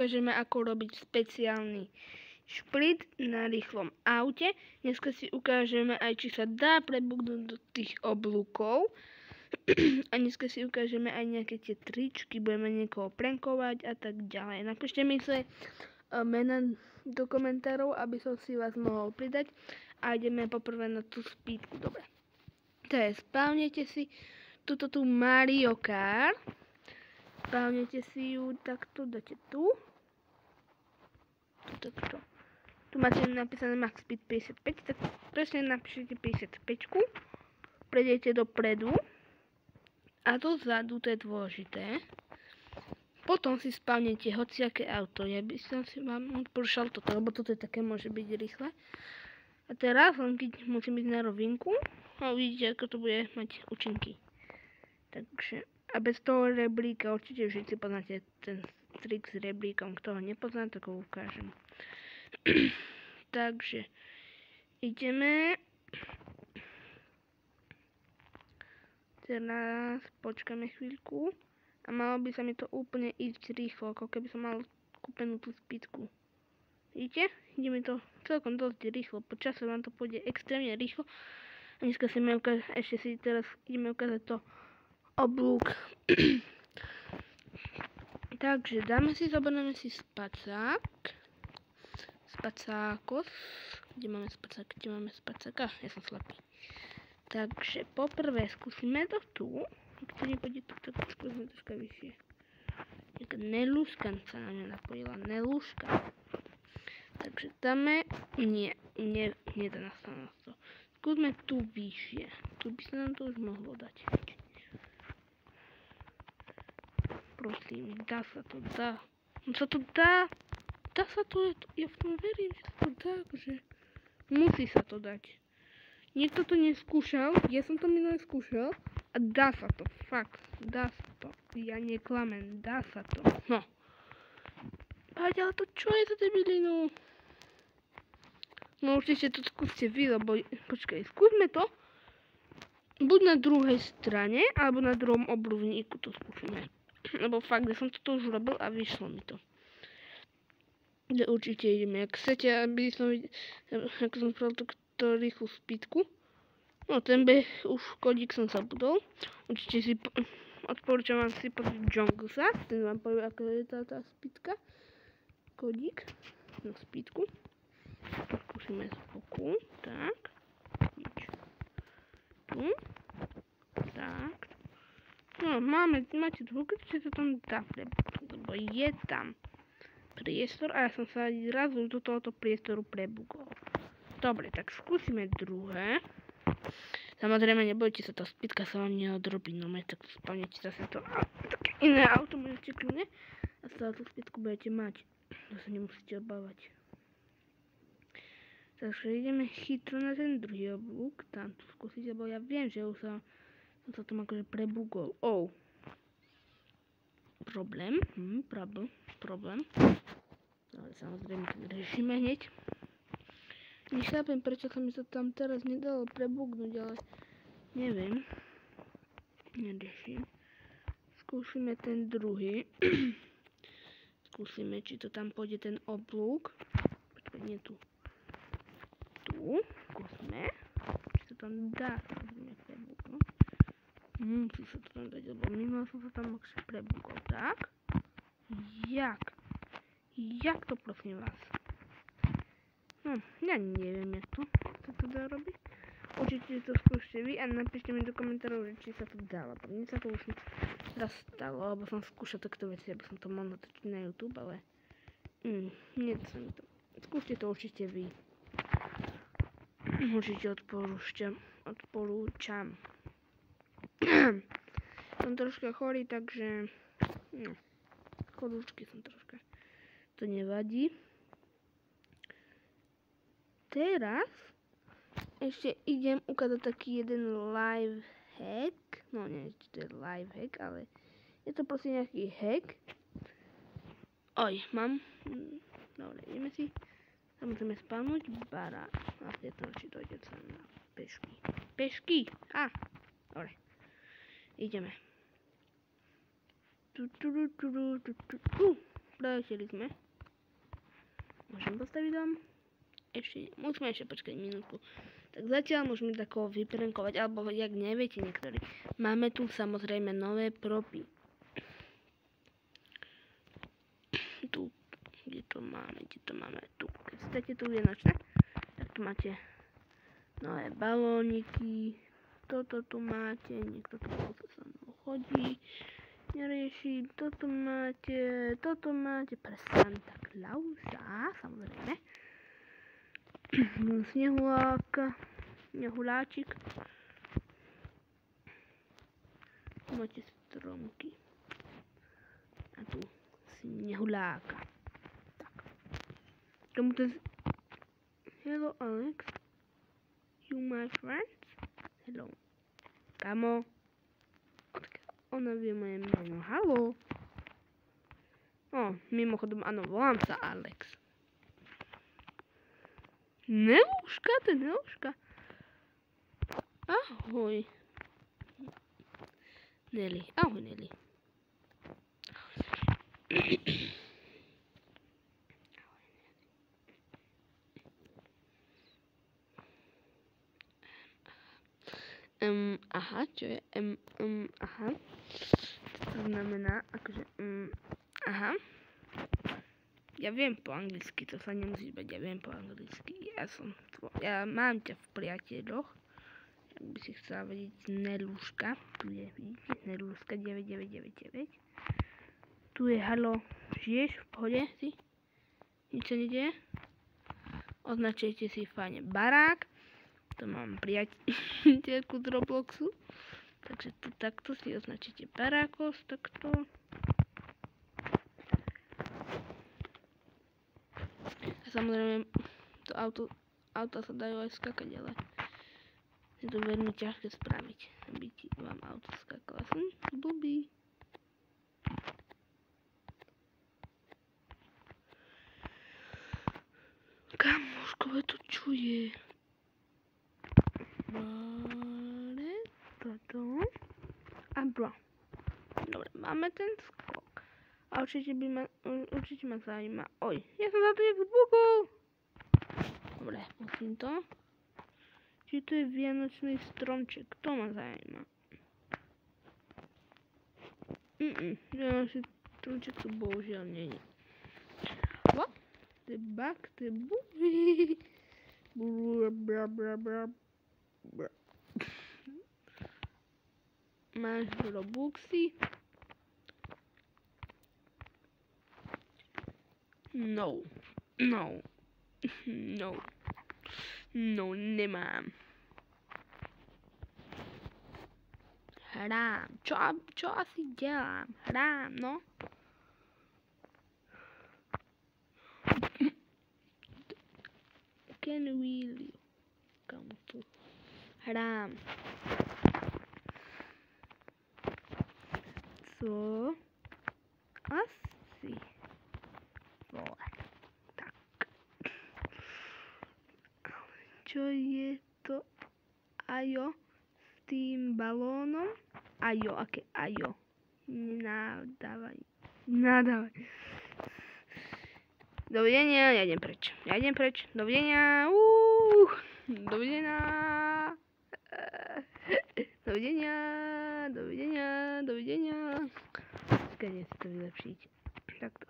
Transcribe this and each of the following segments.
Ukážeme, ako robiť špeciálny šplit na rýchlom aute. Dneska si ukážeme aj, či sa dá prebugnúť do tých oblúkov. A dneska si ukážeme aj nejaké tie tričky, budeme niekoho prankovať a tak ďalej. Napíšte mi svoje mena do komentárov, aby som si vás mohol pridať. A ideme poprvé na tú spítku. Dobre. Teraz spávnete si tú Mario Kart. Spávnete si ju takto, dáte tu. Takto. Tu máte napísané Max Speed 55, tak presne napíšete 55, prejdete dopredu a dozadu, to je dôležité. Potom si spávnete hociaké auto, ja by som si vám odporúčal toto, lebo toto je také, môže byť rýchle. A teraz, len keď musím ísť na rovinku, a uvidíte, ako to bude mať účinky. Takže, a bez toho rebríka, určite všetci poznáte ten trik s rebríkom, kto ho nepozná, tak ho ukážem. Takže ideme. Teraz počkáme chvíľku a malo by sa mi to úplne ísť rýchlo, ako keby som mal kúpenú tú spítku. Vidíte? Ide mi to celkom dosť rýchlo, po čase vám to pôjde extrémne rýchlo. A dneska si ešte si teraz ideme ukázať to oblúk. Takže zoberieme si spacák. Spacákos. Kde máme spacáka? Ja som slepý. Takže poprvé skúsime to tu. Ktorý pôjde tu, tak skúsime troška vyššie. Nejaká nelúškanca na mňa napojila. Nelúška. Takže dáme... Nie dá nás to. Skúsme tu vyššie. Tu by sa nám to už mohlo dať. Prosím, dá sa to, dá. No sa to dá. Dá sa to, ja v tom verím, že sa to dá, že musí sa to dať. Niekto to neskúšal, ja som to minulé skúšal a dá sa to, fakt, dá sa to. Ja neklamem, dá sa to. No. Ale to čo je za debilinu? No určite to skúste vy, lebo, počkaj, skúsme to. Buď na druhej strane, alebo na druhom obrubníku to skúsime. Lebo fakt, že som toto už robil a vyšlo mi to. Určite ideme. Ak chcete, aby som videl, ako som spravil túto rýchlu spítku. No, ten už kodík som zabudol. Určite si odporúčam vám si pozrieť Jonglesa. Ten vám povie, ako je tá spítka. Kodík na spítku. Skúsime z boku. Tak. Nič. Tu. Tak. No, máte dvojku, či sa tam dá prebugnúť, lebo je tam priestor a ja som sa zrazu do tohoto priestoru prebugol. Dobre, tak skúsime druhé. Samozrejme, nebojte sa, tá spítka sa vám neodrobí, no tak spomnite zase to také iné auto, môžete kľudne a stále tú spítku budete mať. To sa nemusíte obávať. Takže ideme chytro na ten druhý oblúk, tam tu skúsiť, lebo ja viem, že už som sa tam akože prebugol. Problém. Ale samozrejme to riešime hneď. Nechápem, prečo sa mi to tam teraz nedalo prebugnúť, ale neviem. Neriešim. Skúsime ten druhý. Skúsime, či to tam pôjde ten oblúk. Počkaj, nie tu. Tu. Skúsme. Či to tam dá samozrejme prebugnúť. Musí sa to tam dať, lebo mimo som sa tam prebukol. Tak? Jak? Jak to, prosím vás? No, ja neviem, jak to sa to dá robiť. Určite to skúšte vy a napíšte mi do komentárov, že či sa to dalo. Mne sa to už raz stalo, lebo som skúšal takto veci, aby som to mohol natočiť na YouTube, ale nie sa mi to. Skúšte to určite vy. Určite odporúčam. Som troška chorý, takže no, chorúčky som troška. To nevadí. Teraz ešte idem ukázať taký jeden live hack. No nie, či to je live hack, ale je to proste nejaký hack. Mám. Dobre, ideme si. Samozrejme spávnuť barák. Vlastne to, či dojde sa na pešky. Pešky! Dobre. Ideme. preleteli sme. Môžem postaviť dom? Ešte, musíme ešte počkať minútku. Tak zatiaľ môžeme tako vyprenkovať, alebo jak neviete niektorí. Máme tu samozrejme nové propy. Tu, kde to máme, tu. Keď chcete tu vianočné, tak tu máte nové balóniky. Toto tu máte, niekto tu sa mnou chodí. Nerieši, toto máte pre Santa Clausa, samozrejme. Snehuláčik. Máte stromky. A tu snehuláka. Tak. Tomu to Hello Alex. You my friends? Hello. Kamo. Ona vie moje meno. Haló. Mimochodom, áno, volám sa Alex. Nelúška, to je Nelúška. Ahoj. Nelly. Ahoj, Nelly. Aha, čo je aha. To znamená, akože aha. Ja viem po anglicky, to sa nemusíš bať, ja viem po anglicky. Ja mám ťa v priateľoch. Ak by si chcela vedieť, Nelúška. Tu je, vidíte, Nelúška 9999. Tu je, halo, žiješ v pohode si? Nič sa nedieje? Označujete si fajne barák. To mám priateľku z Robloxu. Takže tu takto si označíte barákos, takto. A samozrejme, to auta sa dajú aj skakať, ale je to veľmi ťažké spraviť, aby vám auto skakalo. Som blbý. Kamoškové to čuje. Toto. A bro. Dobre, máme ten skok. A určite ma zaujíma. Oj, ja som za to nezbukol. Dobre, musím to. Či to je vianočný stromček, to ma zaujíma. Vianočný stromček tu bohužiaľ nie je. What? The back, the movie. Máš Robuxy? No, nemám. Hrám. Čo asi dělám? Hrám, no. Can really come to hrám. Co? Asi. Vole. Tak. Čo je to? Ajo s tým balónom? Ajo, aké ajo? Nadávaj. Dovidenia, ja idem preč. Dovidenia. Dovidenia. Skade si to vylepšiť. Takto.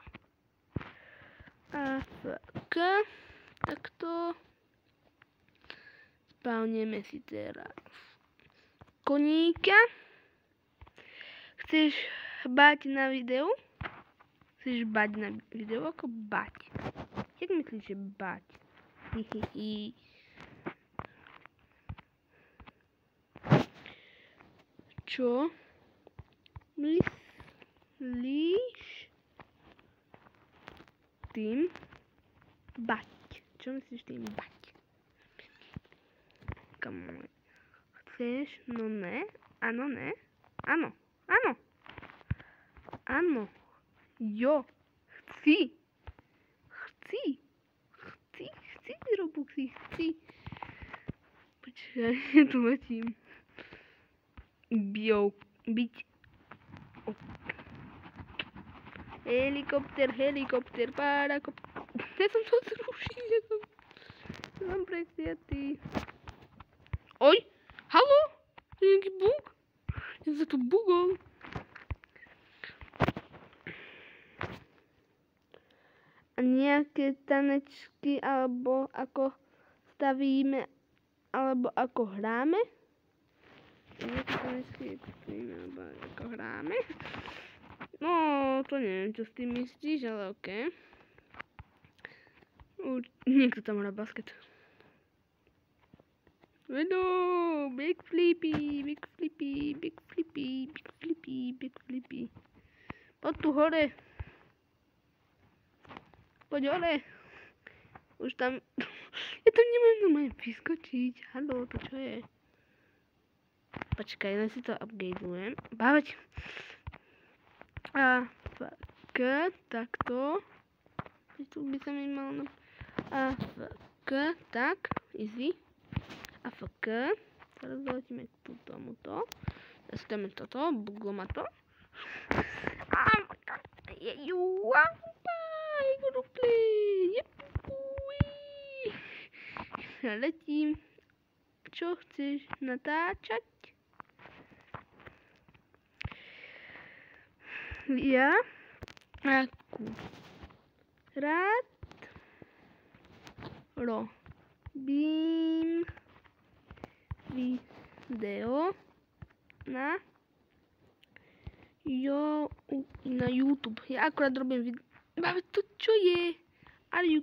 AFK. Takto. Spavneme si teraz koníka. Chceš bať na videu? Chceš bať na videu? Ako bať? Jak myslíš, že bať? Hihihi. Čo myslíš tým bať? Čo myslíš tým bať? Come on. Chceš? No ne. Áno, ne. Áno. Jo. Chci Robuxy. Počkaj, tu letím. Byť. Helikopter, parakopter. Ja som to zrušil, ja som presiatý. Oj, haló? Je nejaký bug? Ja sa tu bugol. A nejaké tanečky, alebo ako stavíme, alebo ako hráme? Nejaké tanečky, alebo ako hráme? No, to neviem, čo s tým myslíš, ale okej. Niekto tam hrá basket. No, big flippy. Poď tu hore. Poď hore. Už tam... Ja tam nemám normálne vyskočiť. Haló, to čo je? Počkaj, len si to upgradeujem. Báveť. A, k, takto. Tu by sa mi mal... A, k, tak, easy. A, k. Teraz doletíme k tomuto. Teraz dáme toto, buglo ma to. A, letím. Čo chceš natáčať? Ja akurát robím video na YouTube. Ja akurát robím video. Máme to čo je? Are you...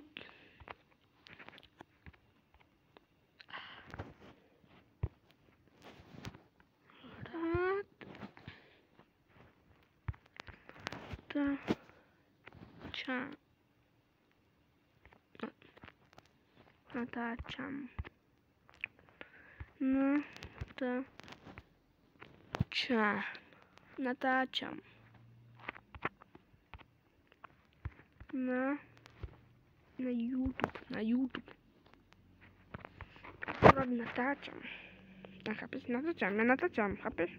Natáčam. Na YouTube. Akurát natáčam. A chápeš? Natáčam, chápeš?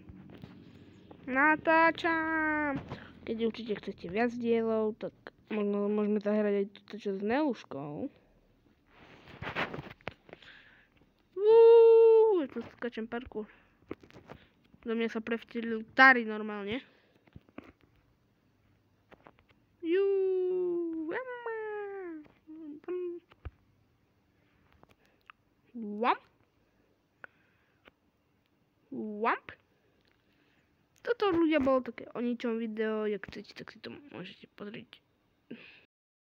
Natáčam! Keď určite chcete viac dielov, tak možno môžeme zahrať aj toto čo s Neuškou. Ja tu skačem parkour. Do mňa sa prevtelil Tari normálne. Wamp. Toto ľudia bolo také o ničom video, jak chcete, tak si to môžete pozrieť.